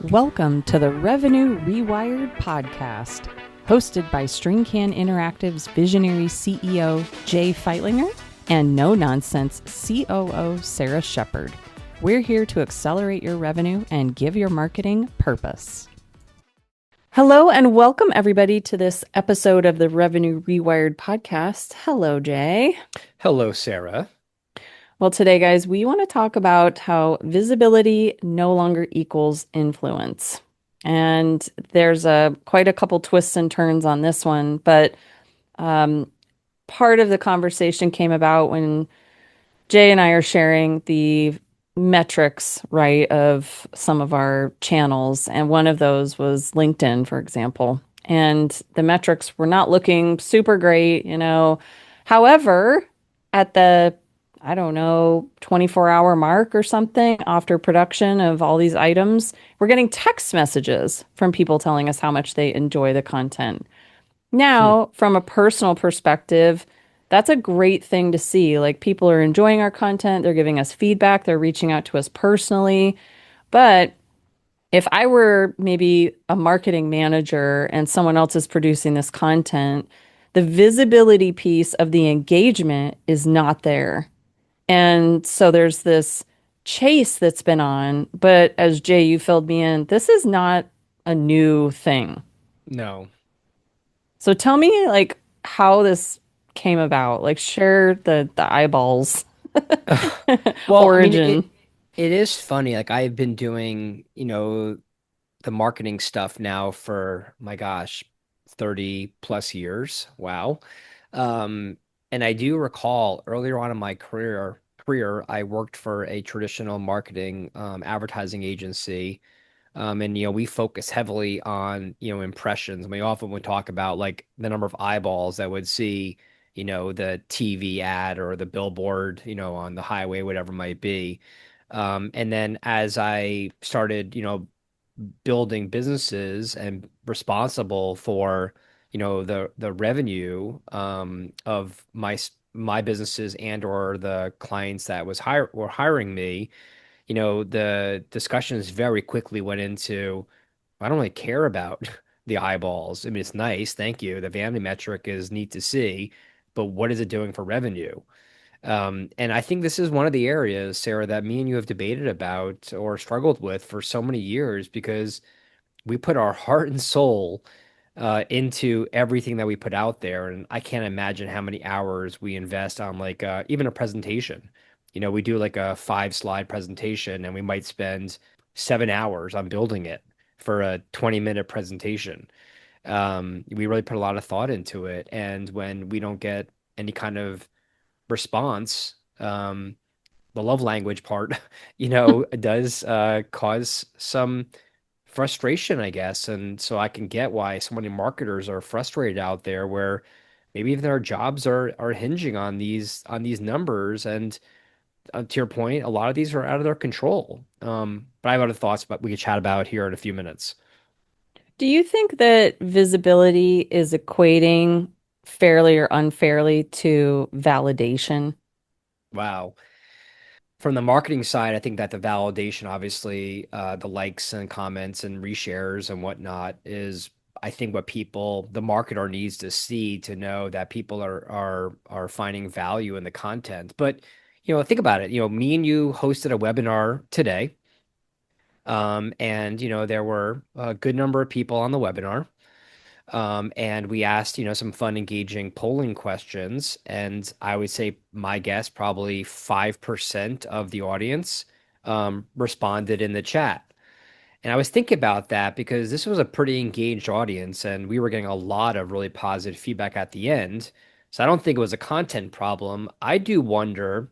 Welcome to the Revenue Rewired podcast, hosted by StringCan Interactive's visionary CEO Jay Feitlinger and no-nonsense COO Sarah Shepard. We're here to accelerate your revenue and give your marketing purpose. Hello and welcome everybody to this episode of the Revenue Rewired podcast. Hello, Jay. Hello, Sarah. Well, today, guys, we want to talk about how visibility no longer equals influence. And there's quite a couple twists and turns on this one, but part of the conversation came about when Jay and I are sharing the metrics, right, of some of our channels. And one of those was LinkedIn, for example. And the metrics were not looking super great, you know. However, at the, I don't know, 24-hour mark or something after production of all these items, we're getting text messages from people telling us how much they enjoy the content. Hmm. Now, from a personal perspective, that's a great thing to see. Like people are enjoying our content, they're giving us feedback, they're reaching out to us personally. But if I were maybe a marketing manager and someone else is producing this content, the visibility piece of the engagement is not there. And so there's this chase that's been on. But as Jay, you filled me in, this is not a new thing. No. So tell me like how this came about. Like share the eyeballs Well, I mean, origin. it is funny. Like I've been doing, the marketing stuff now for my gosh, 30 plus years. Wow. Um, and I do recall earlier on in my career, I worked for a traditional marketing advertising agency. And we focus heavily on, impressions. We often would talk about like the number of eyeballs that would see, the TV ad or the billboard, on the highway, whatever it might be. And then as I started, building businesses and responsible for, the revenue of my businesses and or the clients that were hiring me, the discussions very quickly went into, I don't really care about the eyeballs. I mean, it's nice, thank you. The vanity metric is neat to see, but what is it doing for revenue? And I think this is one of the areas, Sarah, that me and you have debated about or struggled with for so many years because we put our heart and soul into everything that we put out there. And I can't imagine how many hours we invest on like even a presentation. We do like a 5 slide presentation and we might spend 7 hours on building it for a 20-minute presentation. We really put a lot of thought into it. And when we don't get any kind of response, the love language part, does cause some frustration, I guess. And so I can get why so many marketers are frustrated out there where maybe even their jobs are hinging on these numbers. And to your point, a lot of these are out of their control. But I have other thoughts, but we could chat about here in a few minutes. Do you think that visibility is equating fairly or unfairly to validation? Wow. From the marketing side, I think that the validation, obviously, the likes and comments and reshares and whatnot is, I think, what the marketer needs to see to know that people are finding value in the content. But, think about it. Me and you hosted a webinar today, and there were a good number of people on the webinar. And we asked, some fun, engaging polling questions. And I would say my guess, probably 5% of the audience responded in the chat. And I was thinking about that because this was a pretty engaged audience and we were getting a lot of really positive feedback at the end. So I don't think it was a content problem. I do wonder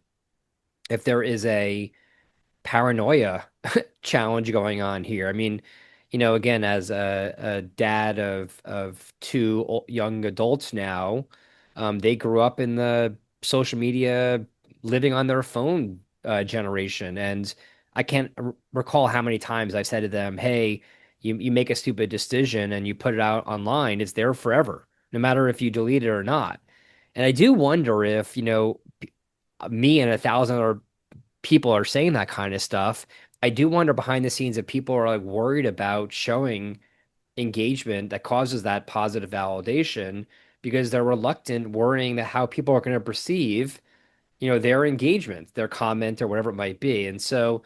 if there is a paranoia challenge going on here. I mean, again, as a dad of two young adults now, they grew up in the social media, living on their phone generation, and I can't recall how many times I've said to them, "Hey, you make a stupid decision and you put it out online, it's there forever, no matter if you delete it or not." And I do wonder if, me and 1,000 other people are saying that kind of stuff, I do wonder behind the scenes if people are like worried about showing engagement that causes that positive validation because they're reluctant, worrying that how people are going to perceive, their engagement, their comment, or whatever it might be. And so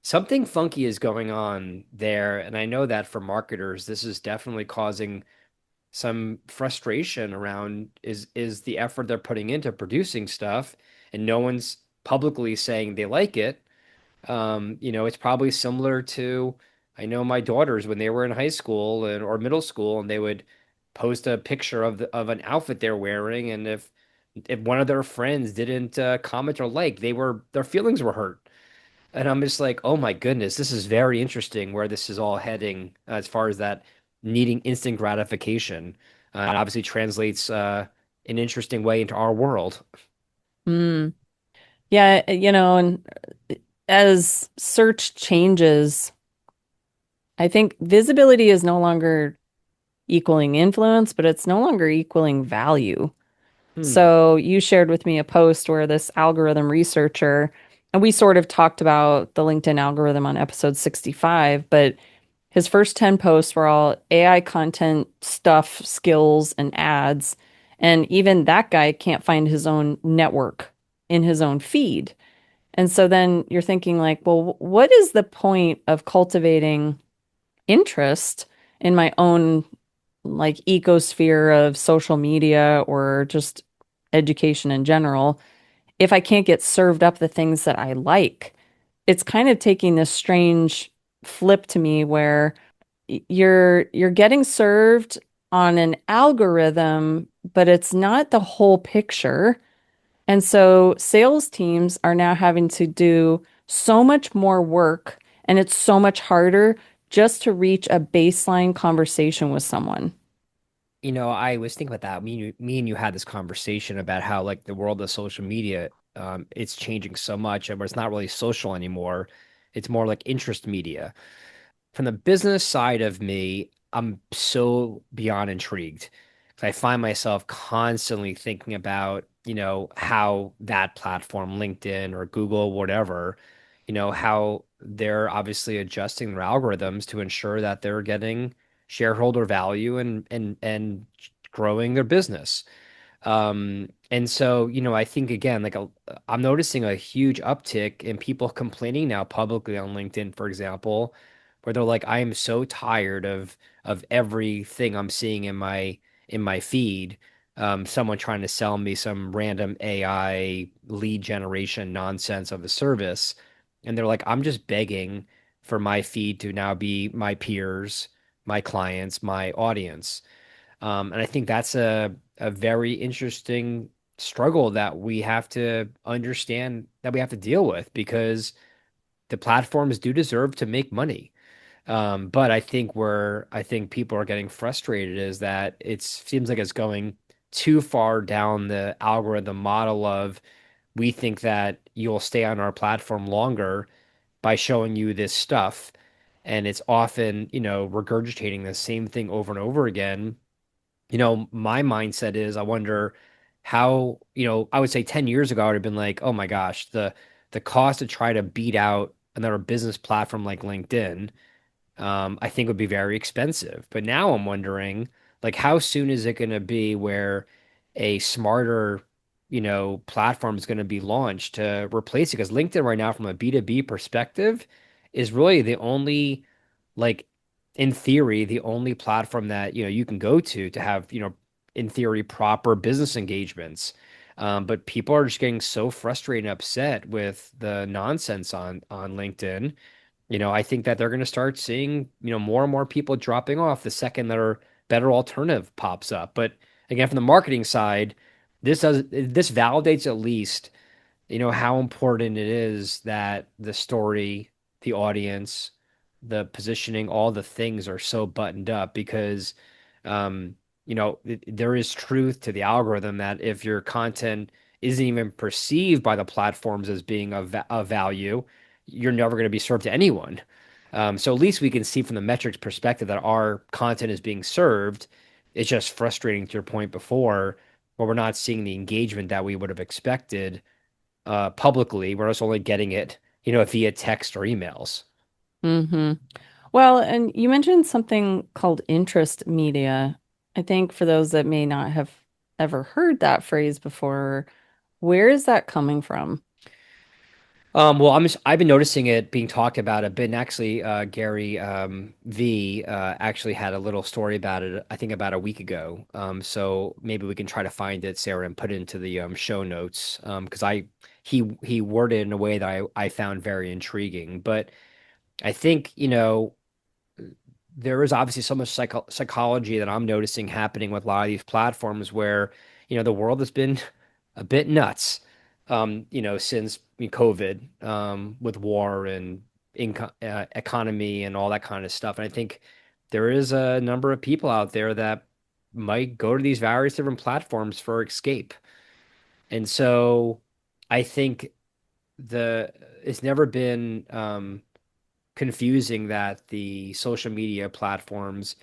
something funky is going on there. And I know that for marketers, this is definitely causing some frustration around is the effort they're putting into producing stuff and no one's publicly saying they like it. It's probably similar to, I know my daughters when they were in high school or middle school, and they would post a picture of an outfit they're wearing, and if one of their friends didn't comment or like, their feelings were hurt. And I'm just like, oh my goodness, this is very interesting where this is all heading as far as that needing instant gratification. And obviously translates an interesting way into our world. Mm. Yeah, and as search changes, I think visibility is no longer equaling influence, but it's no longer equaling value. Hmm. So you shared with me a post where this algorithm researcher, and we sort of talked about the LinkedIn algorithm on episode 65, but his first 10 posts were all AI content stuff, skills, and ads. And even that guy can't find his own network in his own feed. And so then you're thinking, like, well, what is the point of cultivating interest in my own like ecosphere of social media or just education in general if I can't get served up the things that I like? It's kind of taking this strange flip to me where you're getting served on an algorithm, but it's not the whole picture. And so sales teams are now having to do so much more work, and it's so much harder just to reach a baseline conversation with someone. I was thinking about that. Me and you had this conversation about how like the world of social media, it's changing so much, and where it's not really social anymore. It's more like interest media. From the business side of me, I'm so beyond intrigued because I find myself constantly thinking about, how that platform, LinkedIn or Google, whatever, how they're obviously adjusting their algorithms to ensure that they're getting shareholder value and growing their business. And so, I think again, I'm noticing a huge uptick in people complaining now publicly on LinkedIn, for example, where they're like, I am so tired of everything I'm seeing in my feed. Someone trying to sell me some random AI lead generation nonsense of a service. And they're like, I'm just begging for my feed to now be my peers, my clients, my audience. And I think that's a very interesting struggle that we have to understand that we have to deal with because the platforms do deserve to make money. But I think people are getting frustrated is that it seems like it's going too far down the algorithm model of we think that you'll stay on our platform longer by showing you this stuff. And it's often, regurgitating the same thing over and over again. My mindset is I wonder how, I would say 10 years ago, I would have been like, oh my gosh, the cost to try to beat out another business platform like LinkedIn, I think would be very expensive. But now I'm wondering, like, how soon is it going to be where a smarter, platform is going to be launched to replace it? Because LinkedIn right now, from a B2B perspective, is really the only, like, in theory, the only platform that, you can go to have, in theory, proper business engagements. But people are just getting so frustrated and upset with the nonsense on LinkedIn. I think that they're going to start seeing, more and more people dropping off the second their better alternative pops up. But again, from the marketing side, this validates at least, how important it is that the story, the audience, the positioning, all the things are so buttoned up because, there is truth to the algorithm that if your content isn't even perceived by the platforms as being of value, you're never going to be served to anyone. So at least we can see from the metrics perspective that our content is being served. It's just frustrating to your point before, where we're not seeing the engagement that we would have expected publicly. We're just only getting it, via text or emails. Hmm. Well, and you mentioned something called interest media. I think for those that may not have ever heard that phrase before, where is that coming from? Well, I've been noticing it being talked about a bit, and actually, Gary V actually had a little story about it, I think about a week ago. So maybe we can try to find it, Sarah, and put it into the show notes. Because he worded it in a way that I found very intriguing. But I think, there is obviously so much psychology that I'm noticing happening with a lot of these platforms where, the world has been a bit nuts, since COVID, with war and income, economy and all that kind of stuff. And I think there is a number of people out there that might go to these various different platforms for escape. And so I think the it's never been confusing that the social media platforms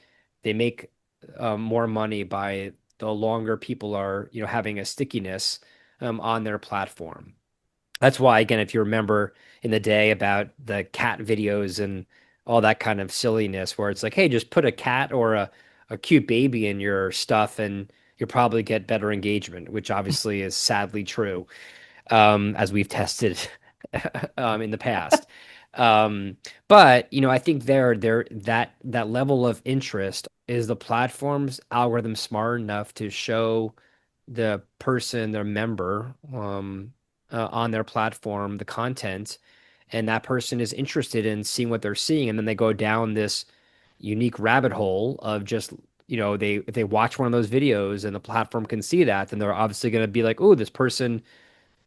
they make more money by the longer people are having a stickiness on their platform. That's why, again, if you remember in the day about the cat videos and all that kind of silliness, where it's like, hey, just put a cat or a cute baby in your stuff and you'll probably get better engagement, which obviously is sadly true, as we've tested in the past. Um, but I think that level of interest is the platform's algorithm smart enough to show the person, their member, on their platform, the content, and that person is interested in seeing what they're seeing, and then they go down this unique rabbit hole of just they if they watch one of those videos and the platform can see that, then they're obviously going to be like, oh, this person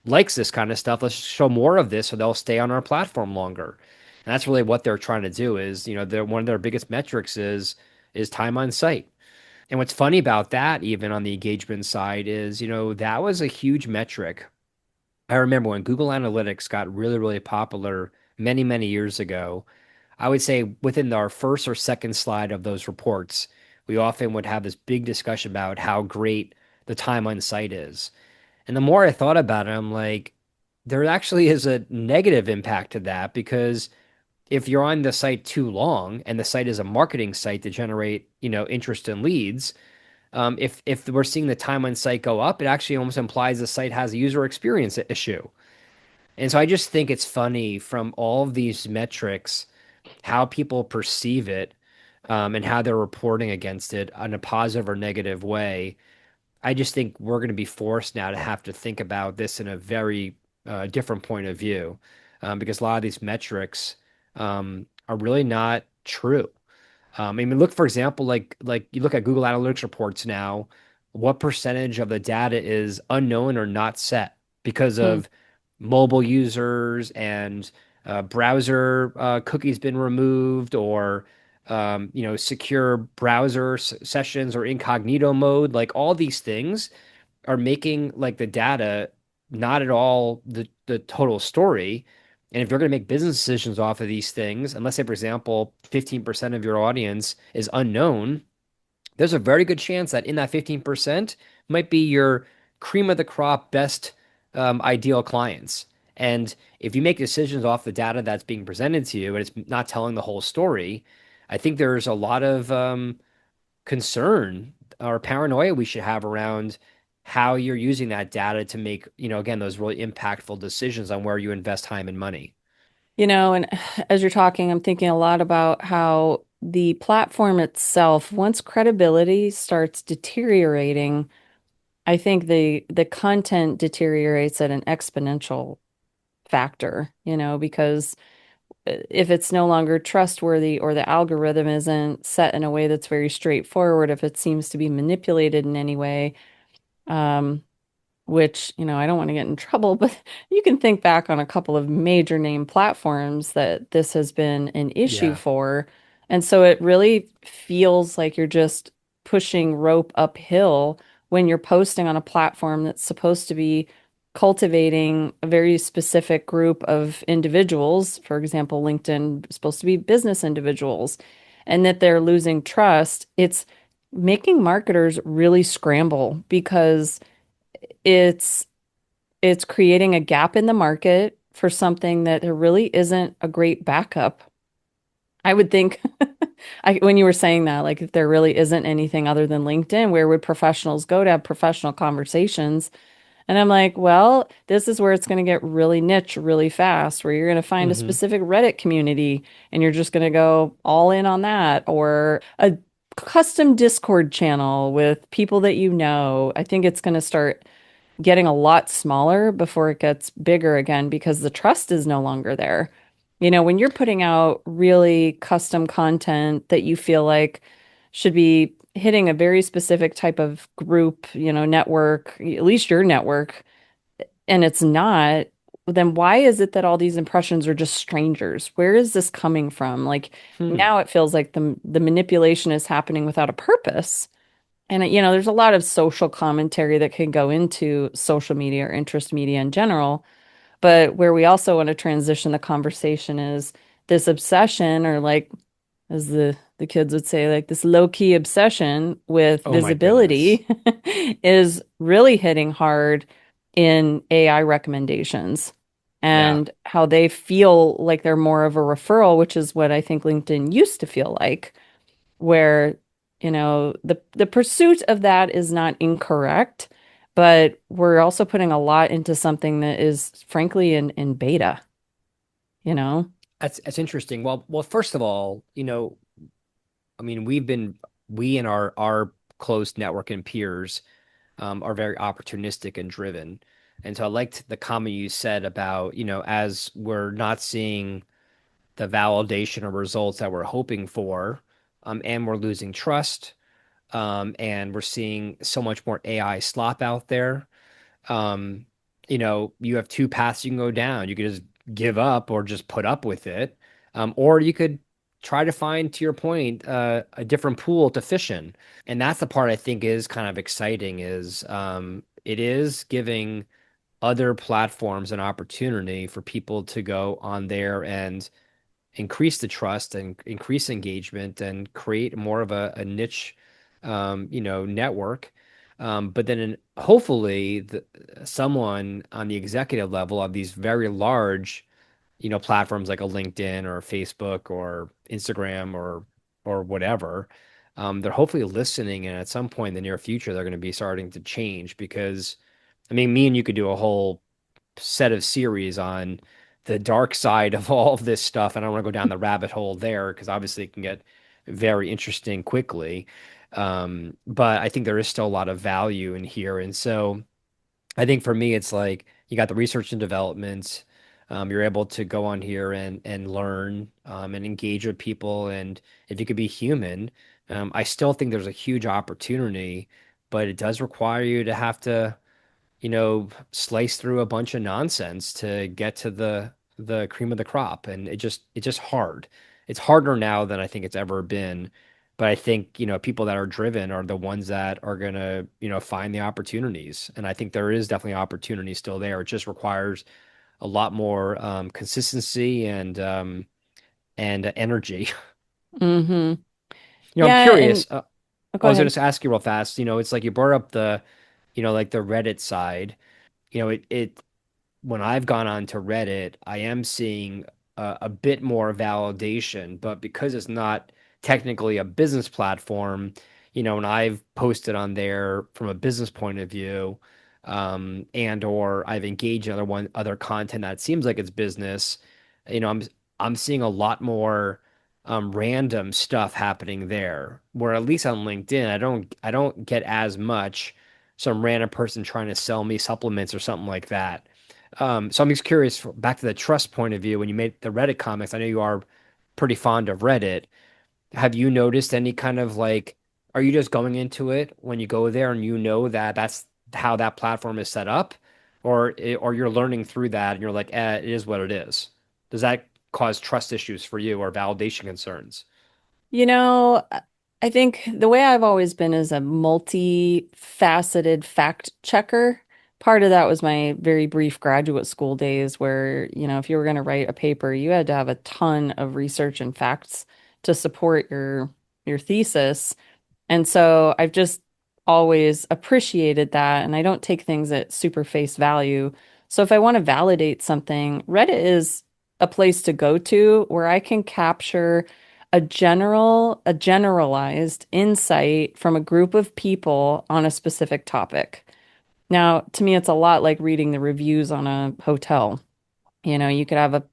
likes this kind of stuff. Let's show more of this so they'll stay on our platform longer. And that's really what they're trying to do is, one of their biggest metrics is time on site. And what's funny about that, even on the engagement side, is, that was a huge metric. I remember when Google Analytics got really, really popular many, many years ago. I would say within our first or second slide of those reports, we often would have this big discussion about how great the time on site is. And the more I thought about it, I'm like, there actually is a negative impact to that because if you're on the site too long and the site is a marketing site to generate, interest and leads, if we're seeing the time on site go up, it actually almost implies the site has a user experience issue. And so I just think it's funny from all of these metrics, how people perceive it, and how they're reporting against it in a positive or negative way. I just think we're going to be forced now to have to think about this in a very different point of view, because a lot of these metrics are really not true. I mean, look, for example, like you look at Google Analytics reports now, what percentage of the data is unknown or not set because Hmm. of mobile users and browser cookies been removed or secure browser sessions or incognito mode, like all these things are making like the data not at all the total story. And if you're going to make business decisions off of these things, and let's say, for example, 15% of your audience is unknown, there's a very good chance that in that 15% might be your cream of the crop, best ideal clients. And if you make decisions off the data that's being presented to you and it's not telling the whole story, I think there's a lot of concern or paranoia we should have around how you're using that data to make, again, those really impactful decisions on where you invest time and money. And as you're talking, I'm thinking a lot about how the platform itself, once credibility starts deteriorating, I think the content deteriorates at an exponential factor, because if it's no longer trustworthy or the algorithm isn't set in a way that's very straightforward, if it seems to be manipulated in any way, um, which, I don't want to get in trouble, but you can think back on a couple of major name platforms that this has been an issue Yeah. for. And so it really feels like you're just pushing rope uphill when you're posting on a platform that's supposed to be cultivating a very specific group of individuals. For example, LinkedIn is supposed to be business individuals, and that they're losing trust. It's making marketers really scramble because it's it's creating a gap in the market for something that there really isn't a great backup. I would think when you were saying that, like if there really isn't anything other than LinkedIn, where would professionals go to have professional conversations? And I'm like, well, this is where it's going to get really niche really fast, where you're going to find a Hmm. specific Reddit community and you're just going to go all in on that, or a custom Discord channel with people that you know. I think it's going to start getting a lot smaller before it gets bigger again because the trust is no longer there. You know, when you're putting out really custom content that you feel like should be hitting a very specific type of group, network, at least your network, and it's not, then why is it that all these impressions are just strangers? Where is this coming from? Like Hmm. now it feels like the manipulation is happening without a purpose. And there's a lot of social commentary that can go into social media or interest media in general, but where we also want to transition the conversation is this obsession, or like as the kids would say, like this low-key obsession with Oh my goodness. visibility is really hitting hard in AI recommendations Yeah. and how they feel like they're more of a referral, which is what I think LinkedIn used to feel like, where, the pursuit of that is not incorrect, but we're also putting a lot into something that is frankly in beta, you know? That's interesting. Well, first of all, I mean, we and our close network and peers are very opportunistic and driven. And so I liked the comment you said about, as we're not seeing the validation or results that we're hoping for, and we're losing trust, and we're seeing so much more AI slop out there. Um, you have two paths you can go down. You could just give up or just put up with it, or you could try to find, to your point, a different pool to fish in. And that's the part I think is kind of exciting is it is giving other platforms an opportunity for people to go on there and increase the trust and increase engagement and create more of a niche, network. But then hopefully someone on the executive level of these very large, platforms like a LinkedIn or Facebook or Instagram or whatever, they're hopefully listening, and at some point in the near future, they're going to be starting to change because, I mean, me and you could do a whole set of series on the dark side of all of this stuff, and I don't want to go down the rabbit hole there because obviously it can get very interesting quickly. But I think there is still a lot of value in here, and so I think for me, it's like you got the research and development. You're able to go on here and learn, and engage with people, and if you could be human, I still think there's a huge opportunity, but it does require you to have to slice through a bunch of nonsense to get to the cream of the crop. And it's just hard. It's harder now than I think it's ever been. But I think, people that are driven are the ones that are gonna, find the opportunities. And I think there is definitely opportunity still there. It just requires a lot more consistency and energy. Mm-hmm. I'm Yeah, and curious. oh, I go was going ahead. to ask you real fast. It's like you brought up like the Reddit side. It when I've gone on to Reddit, I am seeing a bit more validation, but because it's not technically a business platform, and I've posted on there from a business point of view, and or I've engaged in other content that seems like it's business, I'm seeing a lot more random stuff happening there. Where at least on LinkedIn, I don't get as much some random person trying to sell me supplements or something like that. So I'm just curious, back to the trust point of view, when you made the Reddit comments, I know you are pretty fond of Reddit. Have you noticed any kind of like, are you just going into it when you go there and that that's how that platform is set up? Or you're learning through that and you're like, it is what it is. Does that cause trust issues for you or validation concerns? You know, I think the way I've always been is a multifaceted fact checker. Part of that was my very brief graduate school days where, if you were going to write a paper, you had to have a ton of research and facts to support your thesis. And so I've just always appreciated that. And I don't take things at super face value. So if I want to validate something, Reddit is a place to go to where I can capture. a generalized insight from a group of people on a specific topic. Now, to me, it's a lot like reading the reviews on a hotel. You could have a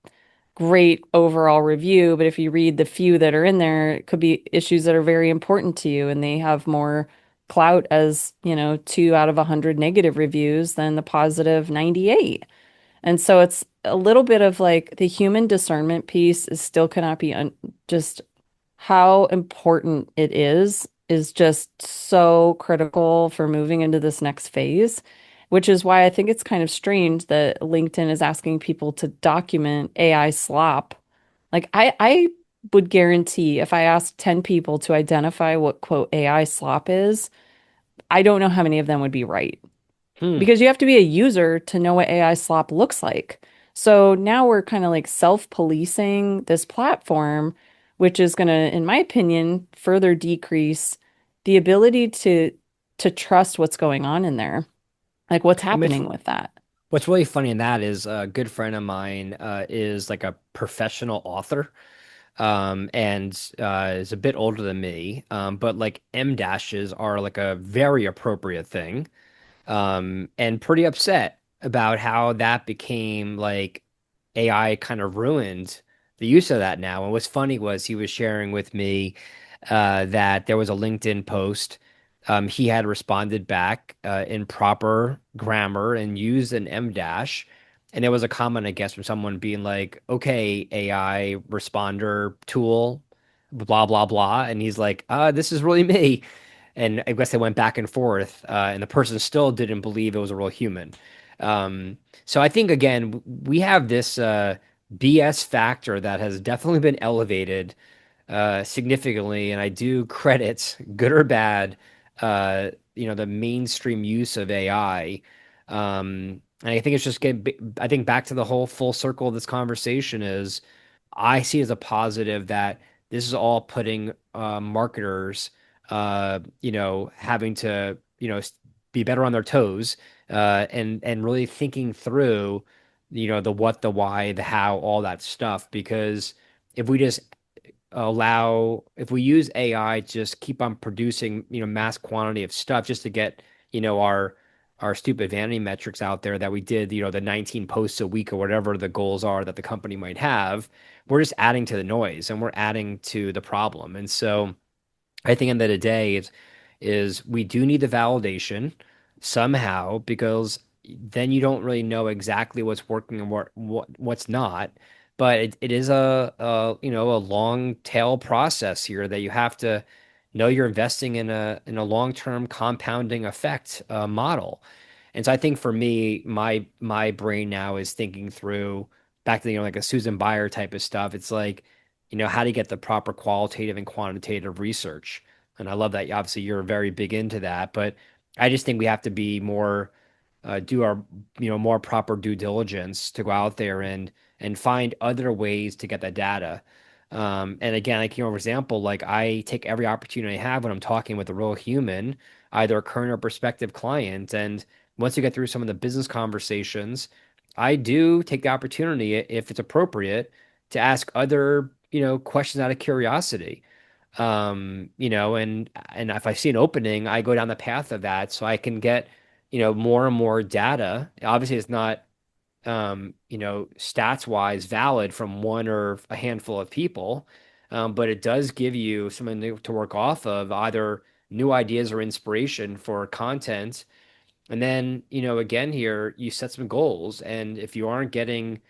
great overall review, but if you read the few that are in there, it could be issues that are very important to you, and they have more clout as, 2 out of 100 negative reviews than the positive 98. And so it's a little bit of like the human discernment piece is still cannot be just how important it is just so critical for moving into this next phase, which is why I think it's kind of strange that LinkedIn is asking people to document AI slop. Like I would guarantee if I asked 10 people to identify what quote AI slop is, I don't know how many of them would be right Hmm. because you have to be a user to know what AI slop looks like. So now we're kind of like self-policing this platform, which is going to, in my opinion, further decrease the ability to trust what's going on in there. Like what's I mean, happening with that. what's really funny in that is a good friend of mine is like a professional author, and is a bit older than me. But like M dashes are like a very appropriate thing. And pretty upset about how that became like AI kind of ruined the use of that now. And what's funny was he was sharing with me that there was a LinkedIn post. He had responded back in proper grammar and used an M dash. And there was a comment, I guess, from someone being like, okay, AI responder tool, blah, blah, blah. And he's like, this is really me. And I guess they went back and forth, and the person still didn't believe it was a real human. Um, so I think again, we have this BS factor that has definitely been elevated significantly, and I do credit, good or bad, the mainstream use of AI. And I think it's just I think back to the whole full circle of this conversation is I see as a positive that this is all putting marketers, having to, be better on their toes, and really thinking through, the what, the why, the how, all that stuff. Because if we just if we use AI to just keep on producing, mass quantity of stuff just to get, our stupid vanity metrics out there that we did, the 19 posts a week or whatever the goals are that the company might have, we're just adding to the noise and we're adding to the problem. And so I think at the end of the day, is we do need the validation somehow because then you don't really know exactly what's working and what's not. But it is a long tail process here that you have to know you're investing in a long-term compounding effect model. And so I think for me, my brain now is thinking through back to like a Susan Bayer type of stuff. It's like, how to get the proper qualitative and quantitative research. And I love that. Obviously, you're very big into that, but I just think we have to be more, do our, more proper due diligence to go out there and find other ways to get that data. And again, like, for example, like I take every opportunity I have when I'm talking with a real human, either a current or prospective client. And once you get through some of the business conversations, I do take the opportunity, if it's appropriate, to ask other, questions out of curiosity. And if I see an opening, I go down the path of that so I can get, more and more data. Obviously, it's not, stats wise valid from one or a handful of people, but it does give you something to work off of, either new ideas or inspiration for content. And then, again, here you set some goals. And if you aren't getting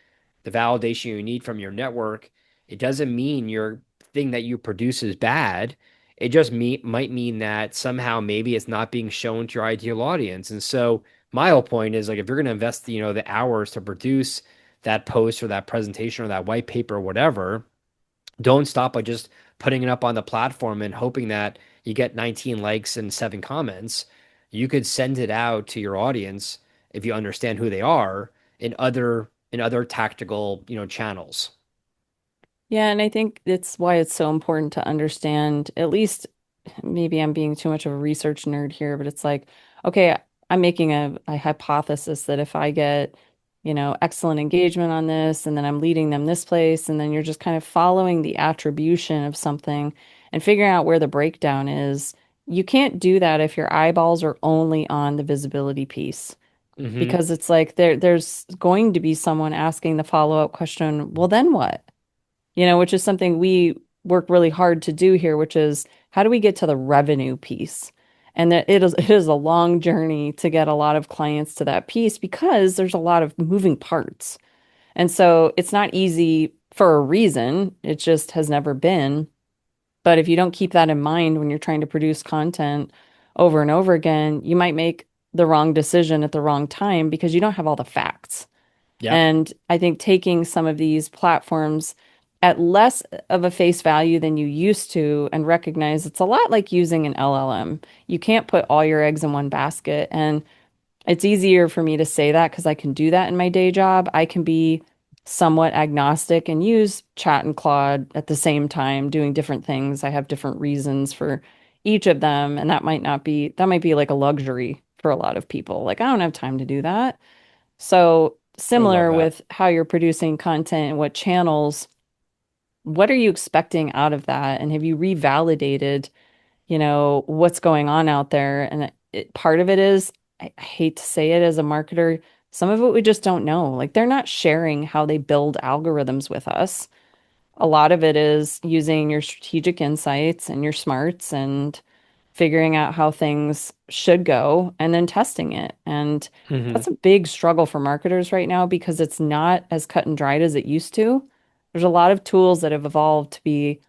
the validation you need from your network, it doesn't mean your thing that you produce is bad. It just might mean that somehow maybe it's not being shown to your ideal audience. And so my whole point is like if you're going to invest, the hours to produce that post or that presentation or that white paper or whatever, don't stop by just putting it up on the platform and hoping that you get 19 likes and 7 comments. You could send it out to your audience if you understand who they are in other tactical, channels. Yeah, and I think it's why it's so important to understand, at least maybe I'm being too much of a research nerd here, but it's like, okay, I'm making a hypothesis that if I get excellent engagement on this, and then I'm leading them this place, and then you're just kind of following the attribution of something and figuring out where the breakdown is. You can't do that if your eyeballs are only on the visibility piece Hmm. because it's like there's going to be someone asking the follow-up question, well, then what? Which is something we work really hard to do here, which is how do we get to the revenue piece? And that it is a long journey to get a lot of clients to that piece because there's a lot of moving parts. And so it's not easy for a reason. It just has never been. But if you don't keep that in mind when you're trying to produce content over and over again, you might make the wrong decision at the wrong time because you don't have all the facts. Yep. And I think taking some of these platforms at less of a face value than you used to and recognize it's a lot like using an LLM. You can't put all your eggs in one basket. And it's easier for me to say that because I can do that in my day job. I can be somewhat agnostic and use Chat and Claude at the same time, doing different things. I have different reasons for each of them. And that might be like a luxury for a lot of people. Like, I don't have time to do that. So, I would love similar that. with how you're producing content and what channels, what are you expecting out of that? And have you revalidated, what's going on out there? And part of it is, I hate to say it as a marketer, some of it we just don't know. Like they're not sharing how they build algorithms with us. A lot of it is using your strategic insights and your smarts and figuring out how things should go and then testing it. And Hmm. that's a big struggle for marketers right now because it's not as cut and dried as it used to. There's a lot of tools that have evolved to be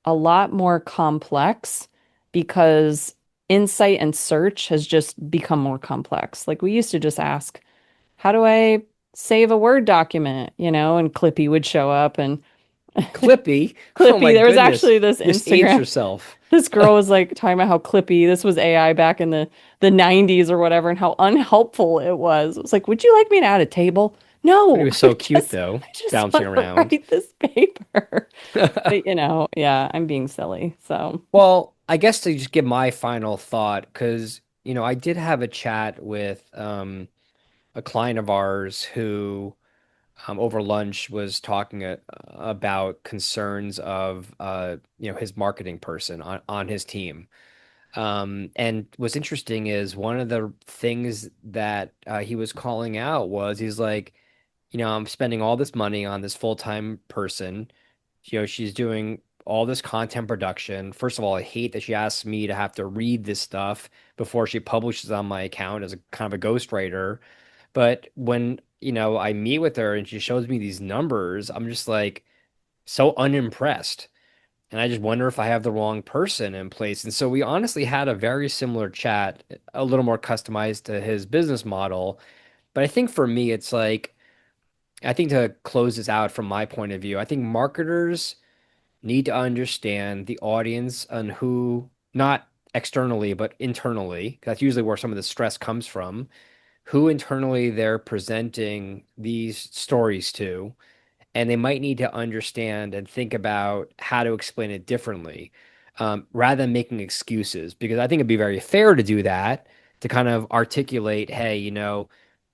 a lot more complex because insight and search has just become more complex. Like we used to just ask, how do I save a Word document? And Clippy would show up and Clippy. Oh Clippy, my there was goodness. actually this You just aged Instagram. yourself. This girl was like talking about how Clippy, this was AI back in the 90s or whatever, and how unhelpful it was. It was like, would you like me to add a table? But he No, was so cute though, I just bouncing want to around. write this paper. But yeah, I'm being silly. So, Well, I guess to just give my final thought, because, I did have a chat with a client of ours who over lunch was talking about concerns of his marketing person on his team. And what's interesting is one of the things that he was calling out was he's like, I'm spending all this money on this full-time person. She's doing all this content production. First of all, I hate that she asks me to have to read this stuff before she publishes on my account as a kind of a ghostwriter. But when, I meet with her and she shows me these numbers, I'm just like so unimpressed. And I just wonder if I have the wrong person in place. And so we honestly had a very similar chat, a little more customized to his business model. But I think for me, it's like, I think to close this out from my point of view, I think marketers need to understand the audience and who, not externally, but internally. That's usually where some of the stress comes from, who internally they're presenting these stories to, and they might need to understand and think about how to explain it differently, rather than making excuses. Because I think it'd be very fair to do that, to kind of articulate, hey,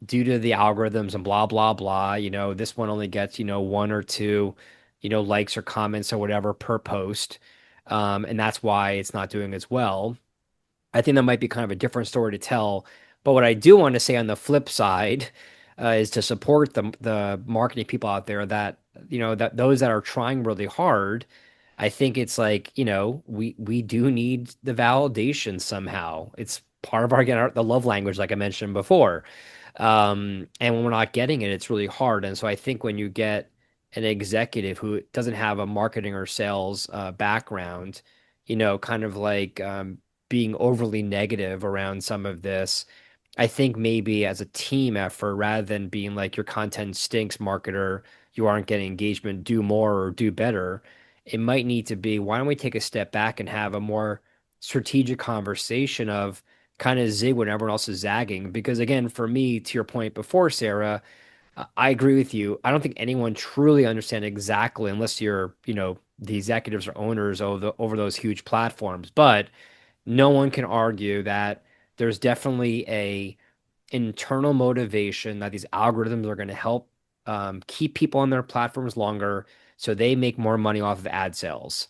due to the algorithms and blah, blah, blah, this one only gets, one or two, likes or comments or whatever per post. And that's why it's not doing as well. I think that might be kind of a different story to tell. But what I do want to say on the flip side is to support the marketing people out there that that those that are trying really hard. I think it's like we do need the validation somehow. It's part of our again the love language, like I mentioned before. And when we're not getting it, it's really hard. And so I think when you get an executive who doesn't have a marketing or sales background, kind of like being overly negative around some of this, I think maybe as a team effort, rather than being like your content stinks, marketer, you aren't getting engagement, do more or do better, it might need to be, why don't we take a step back and have a more strategic conversation of kind of zig when everyone else is zagging? Because again, for me, to your point before, Sarah, I agree with you. I don't think anyone truly understands exactly, unless you're, the executives or owners over those huge platforms. But no one can argue that there's definitely a internal motivation that these algorithms are going to help keep people on their platforms longer so they make more money off of ad sales.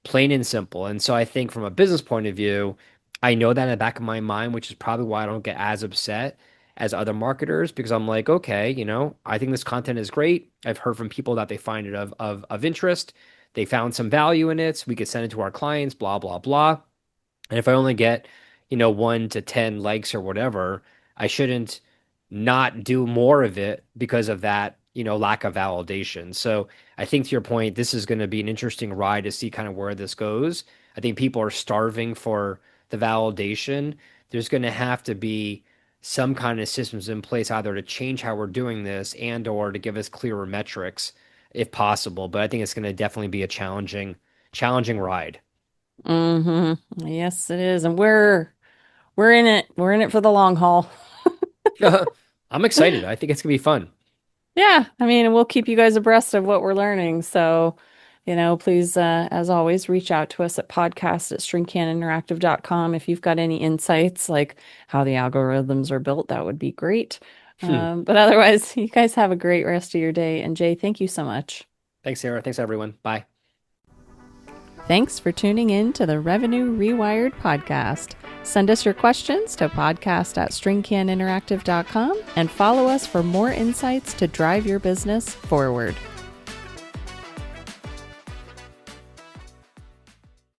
Plain and simple. And so I think from a business point of view, I know that in the back of my mind, which is probably why I don't get as upset as other marketers because I'm like, okay, I think this content is great. I've heard from people that they find it of interest. They found some value in it. So we could send it to our clients, blah, blah, blah. And if I only get, 1 to 10 likes or whatever, I shouldn't not do more of it because of that, lack of validation. So I think to your point, this is going to be an interesting ride to see kind of where this goes. I think people are starving for the validation. There's going to have to be some kind of systems in place either to change how we're doing this and or to give us clearer metrics if possible. But I think it's going to definitely be a challenging ride. Yes, it is. And we're in it. We're in it for the long haul. I'm excited. I think it's gonna be fun. Yeah, I mean, we'll keep you guys abreast of what we're learning. So, please, as always, reach out to us at podcast@stringcaninteractive.com if you've got any insights, like how the algorithms are built. That would be great. Hmm. But otherwise, you guys have a great rest of your day. And Jay, thank you so much. Thanks, Sarah. Thanks, everyone. Bye. Thanks for tuning in to the Revenue Rewired podcast. Send us your questions to podcast@stringcaninteractive.com and follow us for more insights to drive your business forward.